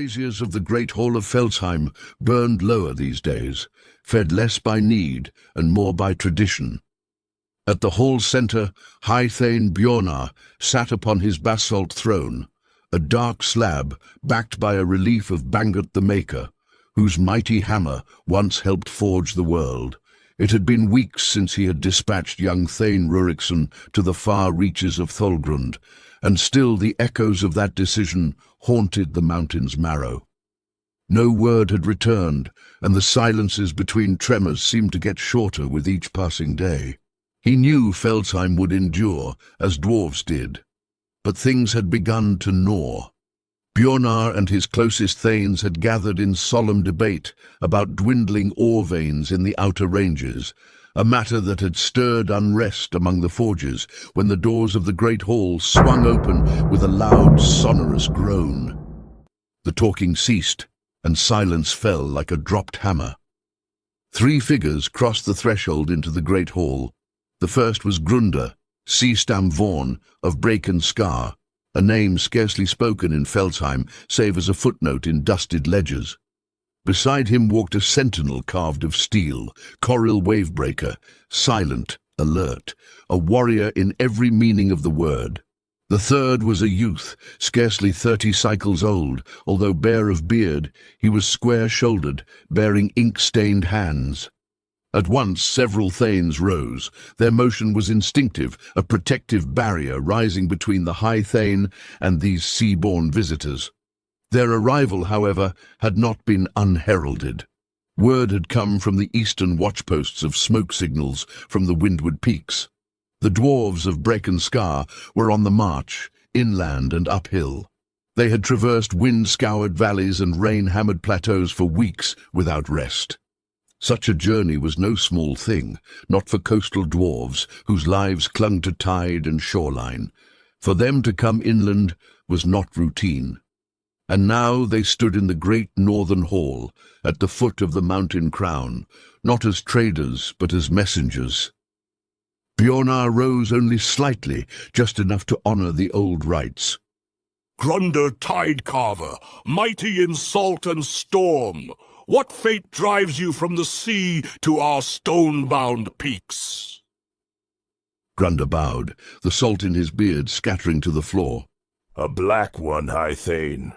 braziers of the great hall of Felzheim burned lower these days, fed less by need and more by tradition. At the hall's centre, High Thane Bjornar sat upon his basalt throne, a dark slab backed by a relief of Bangut the Maker, whose mighty hammer once helped forge the world. It had been weeks since he had dispatched young Thane Ruriksson to the far reaches of Tholgrund, and still the echoes of that decision haunted the mountain's marrow. No word had returned, and the silences between tremors seemed to get shorter with each passing day. He knew Felzheim would endure, as dwarves did, but things had begun to gnaw. Bjornar and his closest thanes had gathered in solemn debate about dwindling ore veins in the outer ranges, a matter that had stirred unrest among the forges when the doors of the great hall swung open with a loud, sonorous groan. The talking ceased, and silence fell like a dropped hammer. 3 figures crossed the threshold into the great hall. The first was Grunda, Seastam Vorn of Braken Scar, a name scarcely spoken in Felzheim save as a footnote in dusted ledgers. Beside him walked a sentinel carved of steel, Coril Wavebreaker, silent, alert, a warrior in every meaning of the word. The third was a youth, scarcely 30 cycles old. Although bare of beard, he was square-shouldered, bearing ink-stained hands. At once several thanes rose. Their motion was instinctive, a protective barrier rising between the High Thane and these sea-born visitors. Their arrival, however, had not been unheralded. Word had come from the eastern watchposts of smoke signals from the windward peaks. The dwarves of Braken Scar were on the march, inland and uphill. They had traversed wind-scoured valleys and rain-hammered plateaus for weeks without rest. Such a journey was no small thing, not for coastal dwarves whose lives clung to tide and shoreline. For them to come inland was not routine. And now they stood in the great northern hall, at the foot of the mountain crown, not as traders but as messengers. Bjornar rose only slightly, just enough to honor the old rites. Grunder Tidecarver, mighty in salt and storm, what fate drives you from the sea to our stone-bound peaks? Grunder bowed, the salt in his beard scattering to the floor. A black one, High Thane.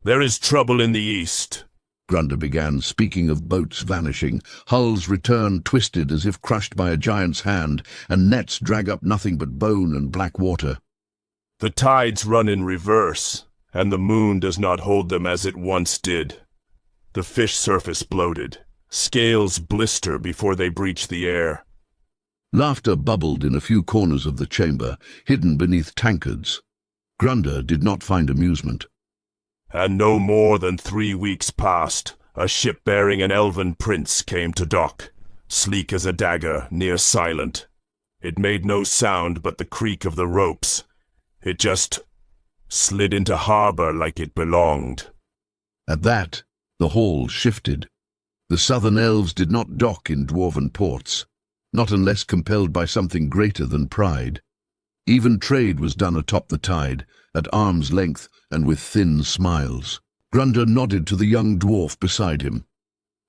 There is trouble in the east. Grunder began, speaking of boats vanishing. Hulls return twisted as if crushed by a giant's hand, and nets drag up nothing but bone and black water. The tides run in reverse, and the moon does not hold them as it once did. The fish surface bloated. Scales blister before they breach the air. Laughter bubbled in a few corners of the chamber, hidden beneath tankards. Grunder did not find amusement. And no more than 3 weeks passed, a ship bearing an elven prince came to dock, sleek as a dagger, near silent. It made no sound but the creak of the ropes. It just slid into harbor like it belonged. At that, the hall shifted. The southern elves did not dock in dwarven ports, not unless compelled by something greater than pride. Even trade was done atop the tide, at arm's length and with thin smiles. Grunder nodded to the young dwarf beside him.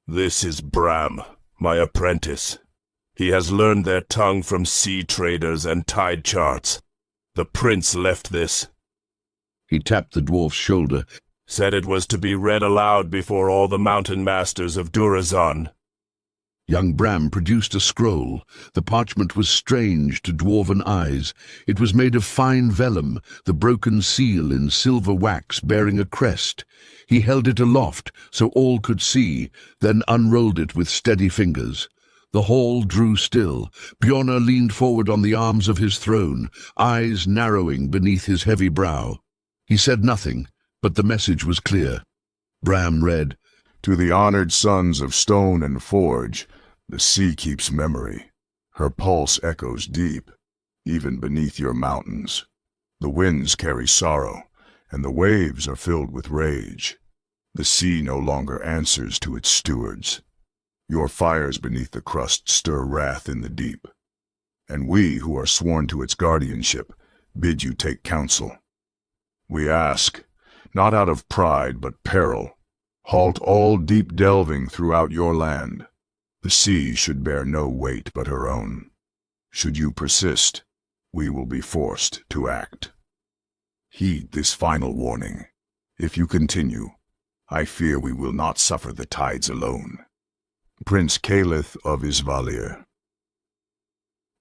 This is Bram, my apprentice. He has learned their tongue from sea traders and tide charts. The prince left this. He tapped the dwarf's shoulder. Said it was to be read aloud before all the mountain masters of Durazan. Young Bram produced a scroll. The parchment was strange to dwarven eyes. It was made of fine vellum, the broken seal in silver wax bearing a crest. He held it aloft so all could see, then unrolled it with steady fingers. The hall drew still. Bjornar leaned forward on the arms of his throne, eyes narrowing beneath his heavy brow. He said nothing, but the message was clear. Bram read, To the honored sons of stone and forge, the sea keeps memory. Her pulse echoes deep, even beneath your mountains. The winds carry sorrow, and the waves are filled with rage. The sea no longer answers to its stewards. Your fires beneath the crust stir wrath in the deep. And we, who are sworn to its guardianship, bid you take counsel. We ask, not out of pride but peril. Halt all deep delving throughout your land. The sea should bear no weight but her own. Should you persist, we will be forced to act. Heed this final warning. If you continue, I fear we will not suffer the tides alone. Prince Kaelith of Isvalir.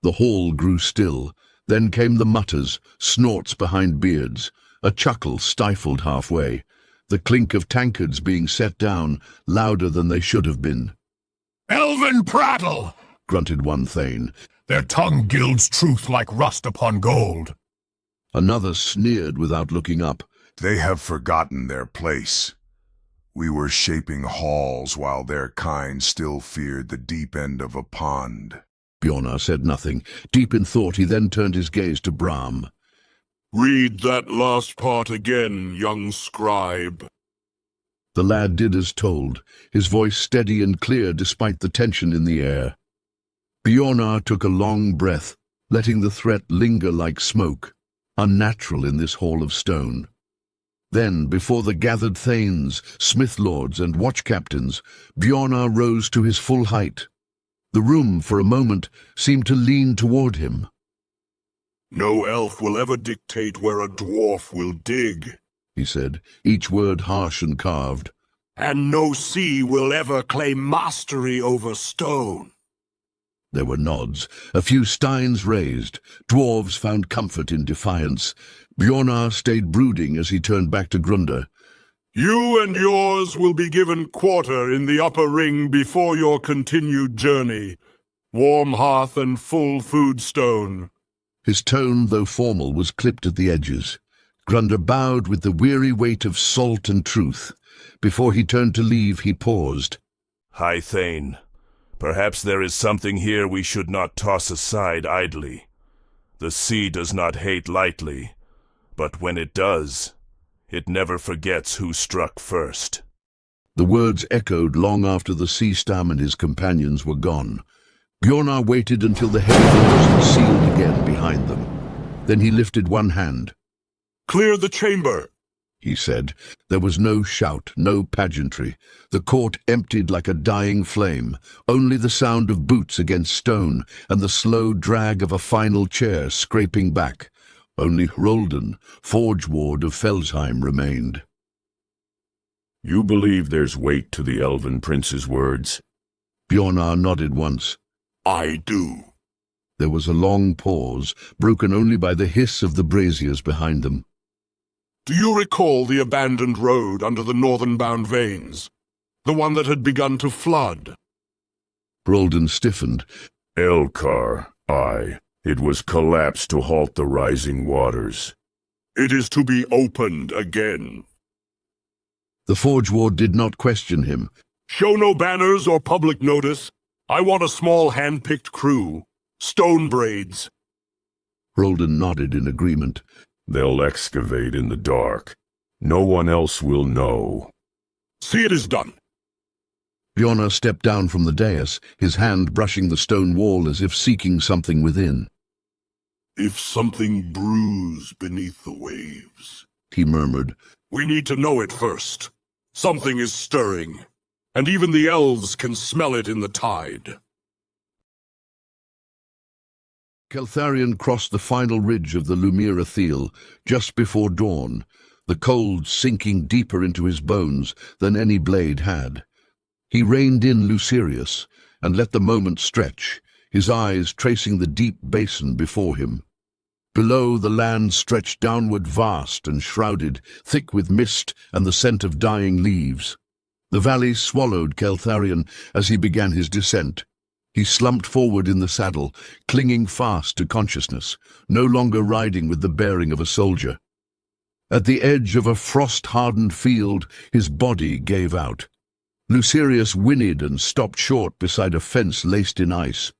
The hall grew still. Then came the mutters, snorts behind beards, a chuckle stifled halfway, the clink of tankards being set down, louder than they should have been. "Elven prattle!" grunted one Thane. "Their tongue gilds truth like rust upon gold." Another sneered without looking up. They have forgotten their place. We were shaping halls while their kind still feared the deep end of a pond. Bjornar said nothing. Deep in thought, he then turned his gaze to Brahm. "Read that last part again, young scribe." The lad did as told, his voice steady and clear despite the tension in the air. Bjornar took a long breath, letting the threat linger like smoke, unnatural in this hall of stone. Then, before the gathered thanes, smith-lords and watch-captains, Bjornar rose to his full height. The room, for a moment, seemed to lean toward him. "No elf will ever dictate where a dwarf will dig," he said, each word harsh and carved. "and no sea will ever claim mastery over stone." There were nods, a few steins raised. Dwarves found comfort in defiance. Bjornar stayed brooding as he turned back to Grunder. "You and yours will be given quarter in the upper ring before your continued journey. Warm hearth and full food stone." His tone, though formal, was clipped at the edges. Grunder bowed with the weary weight of salt and truth. Before he turned to leave, he paused. High Thane, perhaps there is something here we should not toss aside idly. The sea does not hate lightly, but when it does, it never forgets who struck first. The words echoed long after the sea stam and his companions were gone. Bjornar waited until the heavy doors had sealed again behind them. Then he lifted one hand. "Clear the chamber," he said. There was no shout, no pageantry. The court emptied like a dying flame, only the sound of boots against stone and the slow drag of a final chair scraping back. Only Roldan, forge ward of Felzheim, remained. "You believe there's weight to the elven prince's words?" Bjornar nodded once. "I do." There was a long pause, broken only by the hiss of the braziers behind them. "Do you recall the abandoned road under the northern-bound veins? The one that had begun to flood?" Roldan stiffened. Elkar, aye. It was collapsed to halt the rising waters. "It is to be opened again." The forge ward did not question him. "Show no banners or public notice. I want a small hand-picked crew. Stone braids." Roldan nodded in agreement. They'll excavate in the dark. No one else will know. "See it is done." Bjornar stepped down from the dais, his hand brushing the stone wall as if seeking something within. "If something brews beneath the waves," he murmured. "we need to know it first. Something is stirring, and even the elves can smell it in the tide." Kaeltharion crossed the final ridge of the Lumira Thiel just before dawn, the cold sinking deeper into his bones than any blade had. He reined in Lucerius and let the moment stretch, his eyes tracing the deep basin before him. Below, the land stretched downward vast and shrouded, thick with mist and the scent of dying leaves. The valley swallowed Kaeltharion as he began his descent. He slumped forward in the saddle, clinging fast to consciousness, no longer riding with the bearing of a soldier. At the edge of a frost-hardened field, his body gave out. Lucerius whinnied and stopped short beside a fence laced in ice.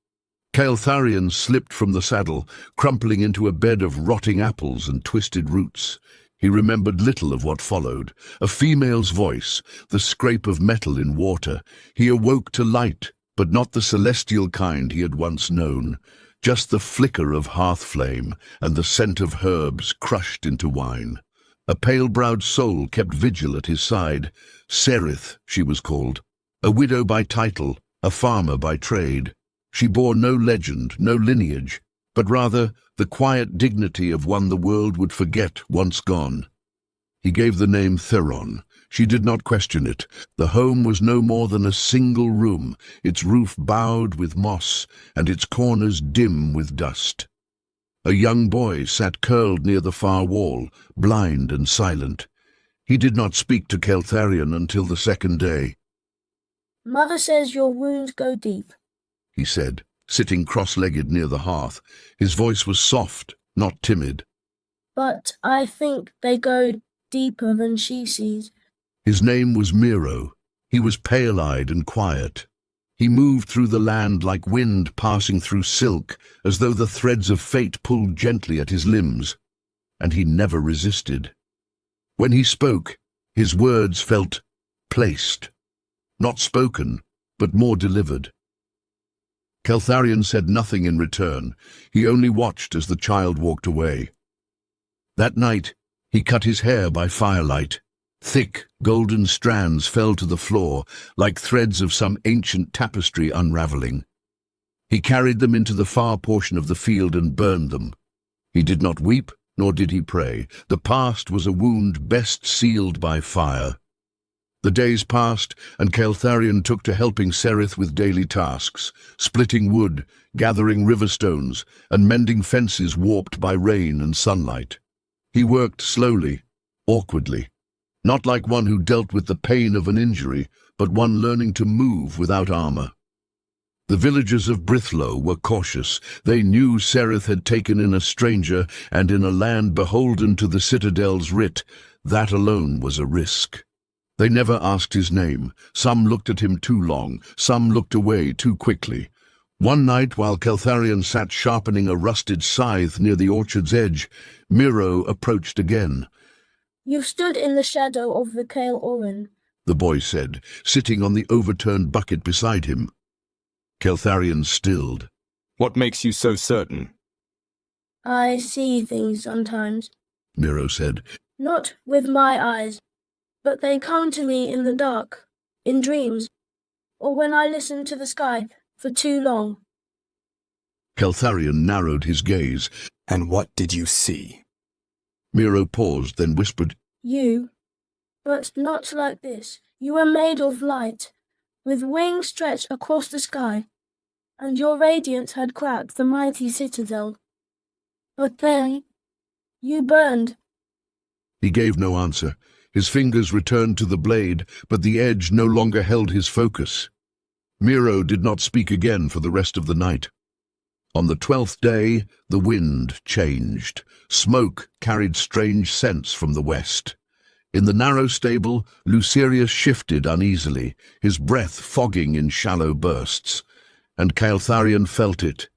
Kaeltharion slipped from the saddle, crumpling into a bed of rotting apples and twisted roots. He remembered little of what followed. A female's voice, the scrape of metal in water. He awoke to light, but not the celestial kind he had once known. Just the flicker of hearth flame and the scent of herbs crushed into wine. A pale-browed soul kept vigil at his side. Serith, she was called. A widow by title, a farmer by trade. She bore no legend, no lineage, but rather the quiet dignity of one the world would forget once gone. He gave the name Theron. She did not question it. The home was no more than a single room, its roof bowed with moss and its corners dim with dust. A young boy sat curled near the far wall, blind and silent. He did not speak to Kaeltharion until the second day. "Mother says your wounds go deep," he said, sitting cross-legged near the hearth. His voice was soft, not timid. "but I think they go deeper than she sees." His name was Miro. He was pale-eyed and quiet. He moved through the land like wind passing through silk, as though the threads of fate pulled gently at his limbs, and he never resisted. When he spoke, his words felt placed, not spoken, but more delivered. Kaeltharion said nothing in return. He only watched as the child walked away. That night, he cut his hair by firelight. Thick, golden strands fell to the floor, like threads of some ancient tapestry unraveling. He carried them into the far portion of the field and burned them. He did not weep, nor did he pray. The past was a wound best sealed by fire. The days passed, and Kaeltharion took to helping Serith with daily tasks, splitting wood, gathering river stones, and mending fences warped by rain and sunlight. He worked slowly, awkwardly, not like one who dealt with the pain of an injury, but one learning to move without armor. The villagers of Brithlow were cautious. They knew Serith had taken in a stranger, and in a land beholden to the Citadel's writ, that alone was a risk. They never asked his name. Some looked at him too long, some looked away too quickly. One night, while Kaeltharion sat sharpening a rusted scythe near the orchard's edge, Miro approached again. "You've stood in the shadow of the Kael'orin," the boy said, sitting on the overturned bucket beside him. Kaeltharion stilled. "What makes you so certain?" "I see things sometimes. Miro said. Not with my eyes, but they come to me in the dark, in dreams, or when I listen to the sky for too long." Kaeltharion narrowed his gaze. "And what did you see?" Miro paused, then whispered, "You, but not like this. You were made of light, with wings stretched across the sky, and your radiance had cracked the mighty citadel. But then, you burned." He gave no answer. His fingers returned to the blade, but the edge no longer held his focus. Miro did not speak again for the rest of the night. On the 12th day, the wind changed. Smoke carried strange scents from the west. In the narrow stable, Lucerius shifted uneasily, his breath fogging in shallow bursts. And Kaeltharion felt it,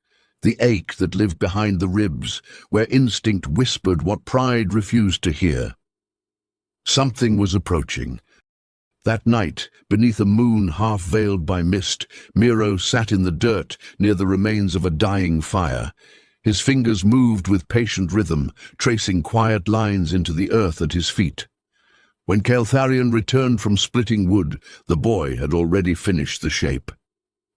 the ache that lived behind the ribs, where instinct whispered what pride refused to hear. Something was approaching. That night, beneath a moon half-veiled by mist, Miro sat in the dirt near the remains of a dying fire. His fingers moved with patient rhythm, tracing quiet lines into the earth at his feet. When Kaeltharion returned from splitting wood, the boy had already finished the shape.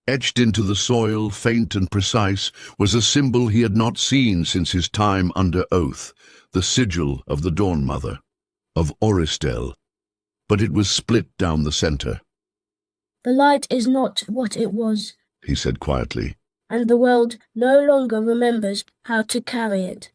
Etched into the soil, faint and precise, was a symbol he had not seen since his time under oath, the sigil of the Dawn Mother, of Oristel. But it was split down the center. "The light is not what it was," he said quietly. "and the world no longer remembers how to carry it."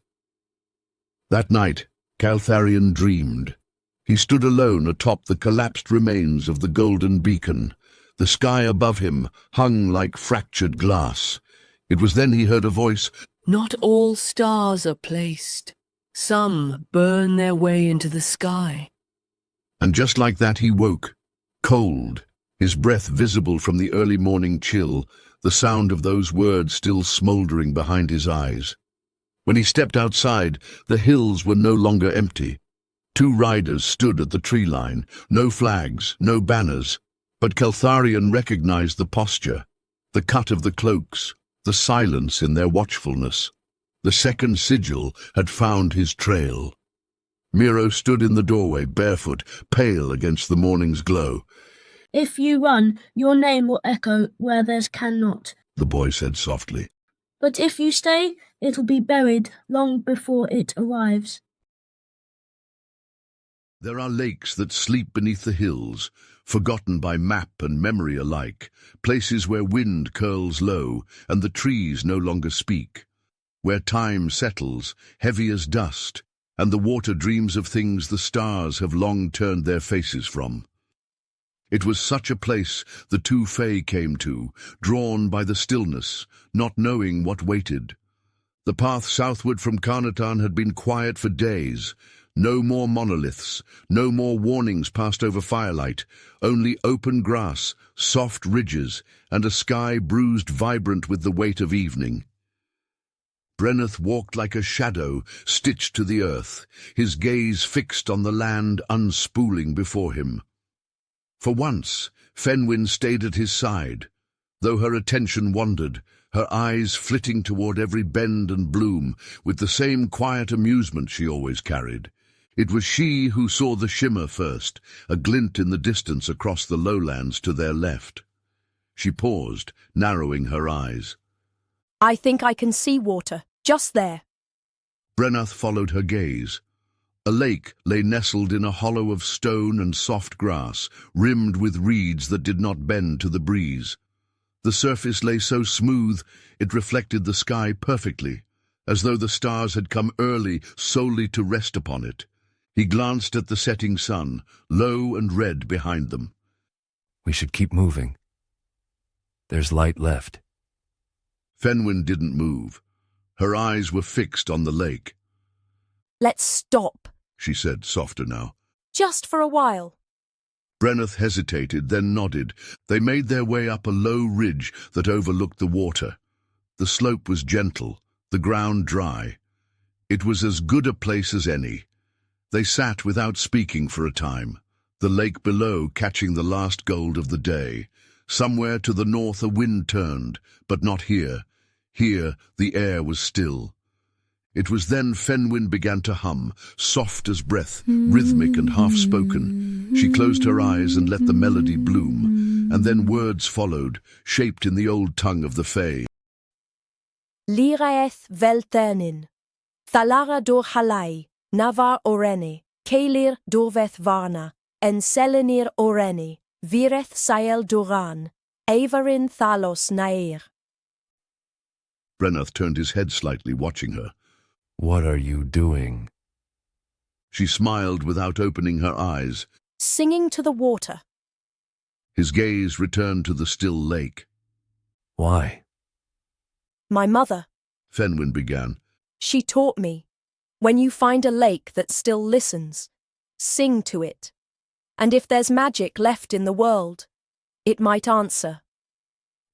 That night, Kaeltharion dreamed. He stood alone atop the collapsed remains of the golden beacon. The sky above him hung like fractured glass. It was then he heard a voice. "Not all stars are placed. Some burn their way into the sky." And just like that he woke, cold, his breath visible from the early morning chill, the sound of those words still smouldering behind his eyes. When he stepped outside, the hills were no longer empty. 2 riders stood at the tree line, no flags, no banners, but Kaeltharion recognized the posture, the cut of the cloaks, the silence in their watchfulness. The second sigil had found his trail. Miro stood in the doorway, barefoot, pale against the morning's glow. If you run, your name will echo where theirs cannot. The boy said softly. But if you stay, it'll be buried long before it arrives. There are lakes that sleep beneath the hills, forgotten by map and memory alike, places where wind curls low and the trees no longer speak, where time settles, heavy as dust, and the water dreams of things the stars have long turned their faces from. It was such a place the two Fae came to, drawn by the stillness, not knowing what waited. The path southward from Carnatan had been quiet for days. No more monoliths, no more warnings passed over firelight, only open grass, soft ridges, and a sky bruised vibrant with the weight of evening. Brennath walked like a shadow stitched to the earth, his gaze fixed on the land unspooling before him. For once, Fenwyn stayed at his side, though her attention wandered, her eyes flitting toward every bend and bloom with the same quiet amusement she always carried. It was she who saw the shimmer first, a glint in the distance across the lowlands to their left. She paused, narrowing her eyes. I think I can see water, just there. Brennath followed her gaze. A lake lay nestled in a hollow of stone and soft grass, rimmed with reeds that did not bend to the breeze. The surface lay so smooth it reflected the sky perfectly, as though the stars had come early solely to rest upon it. He glanced at the setting sun, low and red behind them. We should keep moving. There's light left. Fenwyn didn't move. Her eyes were fixed on the lake. Let's stop, she said, softer now. just for a while. Brennath hesitated, then nodded. They made their way up a low ridge that overlooked the water. The slope was gentle, the ground dry. It was as good a place as any. They sat without speaking for a time, the lake below catching the last gold of the day. Somewhere to the north a wind turned, but not here. Here the air was still. It was then Fenwyn began to hum, soft as breath, rhythmic and half-spoken. She closed her eyes and let the melody bloom, and then words followed, shaped in the old tongue of the Fae. Liraeth velternin, thalara dor halai, navar oreni, kaelir dorveth varna, en selenir oreni, vireth sael doran, avarin thalos nair. Brennath turned his head slightly, watching her. What are you doing? She smiled without opening her eyes. Singing to the water. His gaze returned to the still lake. Why? My mother, Fenwyn began. she taught me, when you find a lake that still listens, sing to it. And if there's magic left in the world, it might answer.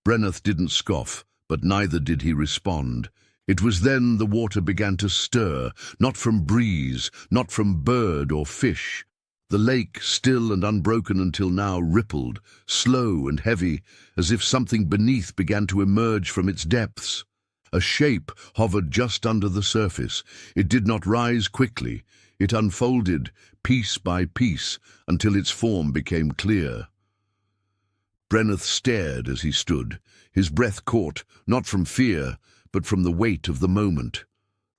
Brennath didn't scoff, but neither did he respond. It was then the water began to stir, not from breeze, not from bird or fish. The lake, still and unbroken until now, rippled, slow and heavy, as if something beneath began to emerge from its depths. A shape hovered just under the surface. It did not rise quickly. It unfolded, piece by piece, until its form became clear. Brennath stared as he stood, his breath caught, not from fear, but from the weight of the moment.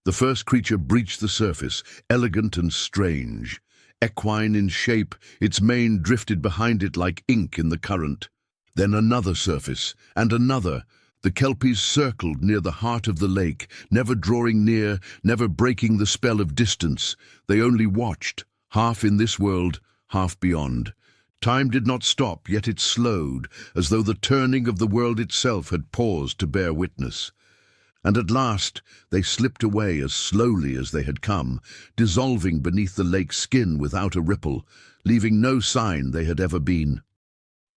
The first creature breached the surface, elegant and strange. Equine in shape, its mane drifted behind it like ink in the current. Then another surface, and another. The kelpies circled near the heart of the lake, never drawing near, never breaking the spell of distance. They only watched, half in this world, half beyond. Time did not stop, yet it slowed, as though the turning of the world itself had paused to bear witness. And at last they slipped away as slowly as they had come, dissolving beneath the lake's skin without a ripple, leaving no sign they had ever been.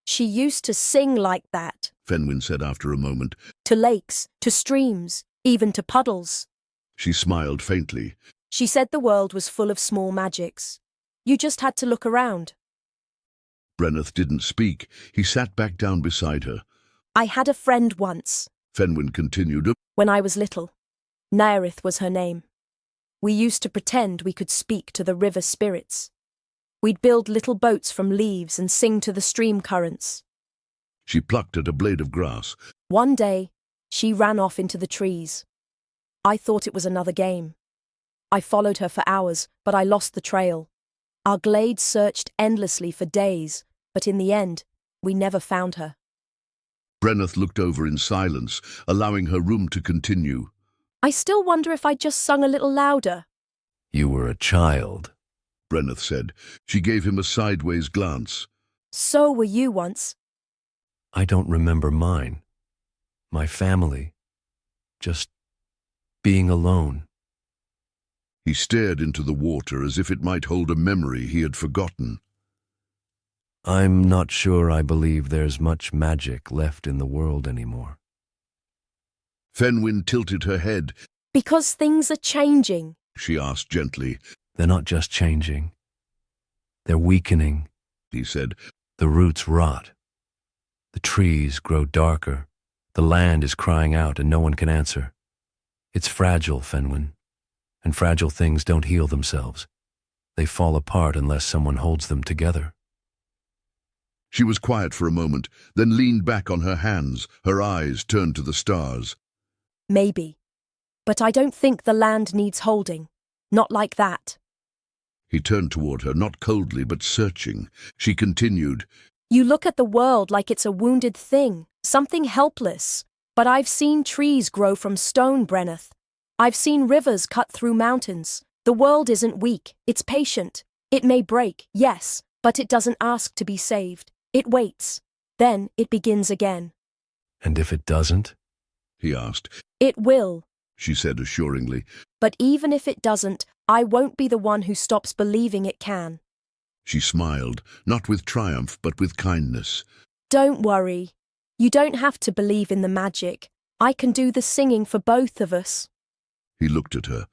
She used to sing like that. Fenwyn said after a moment. To lakes, to streams, even to puddles. She smiled faintly. She said the world was full of small magics. You just had to look around. Brennath didn't speak. He sat back down beside her. I had a friend once, Fenwyn continued. when I was little. Nairith was her name. We used to pretend we could speak to the river spirits. We'd build little boats from leaves and sing to the stream currents. She plucked at a blade of grass. One day, she ran off into the trees. I thought it was another game. I followed her for hours, but I lost the trail. Our glade searched endlessly for days, but in the end, we never found her. Brennath looked over in silence, allowing her room to continue. I still wonder if I'd just sung a little louder. You were a child. Brennath said. She gave him a sideways glance. So were you once. I don't remember mine. My family. Just being alone. He stared into the water as if it might hold a memory he had forgotten. I'm not sure I believe there's much magic left in the world anymore. Fenwyn tilted her head. Because things are changing, She asked gently. They're not just changing. They're weakening. He said. The roots rot. The trees grow darker. The land is crying out and no one can answer. It's fragile, Fenwyn. And fragile things don't heal themselves. They fall apart unless someone holds them together. She was quiet for a moment, then leaned back on her hands, her eyes turned to the stars. Maybe. But I don't think the land needs holding. Not like that. He turned toward her, not coldly but searching. She continued. You look at the world like it's a wounded thing, something helpless. But I've seen trees grow from stone, Brennath. I've seen rivers cut through mountains. The world isn't weak, it's patient. It may break, yes, but it doesn't ask to be saved. It waits. Then it begins again. And if it doesn't? He asked. It will. She said assuringly. But even if it doesn't, I won't be the one who stops believing it can. She smiled, not with triumph but with kindness. Don't worry. You don't have to believe in the magic. I can do the singing for both of us. He looked at her,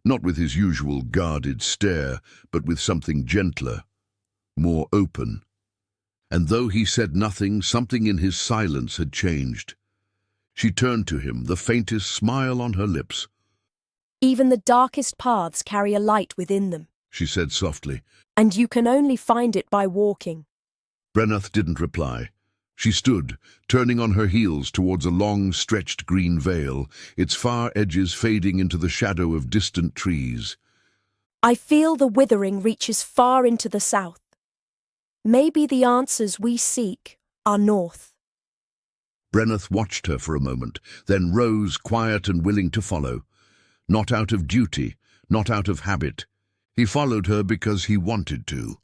not with his usual guarded stare, but with something gentler, more open. And though he said nothing, something in his silence had changed. She turned to him, the faintest smile on her lips. Even the darkest paths carry a light within them, She said softly. and you can only find it by walking. Brennath didn't reply. She stood, turning on her heels towards a long, stretched green veil, its far edges fading into the shadow of distant trees. I feel the withering reaches far into the south. Maybe the answers we seek are north. Brennath watched her for a moment, then rose, quiet and willing to follow. Not out of duty, not out of habit. He followed her because he wanted to.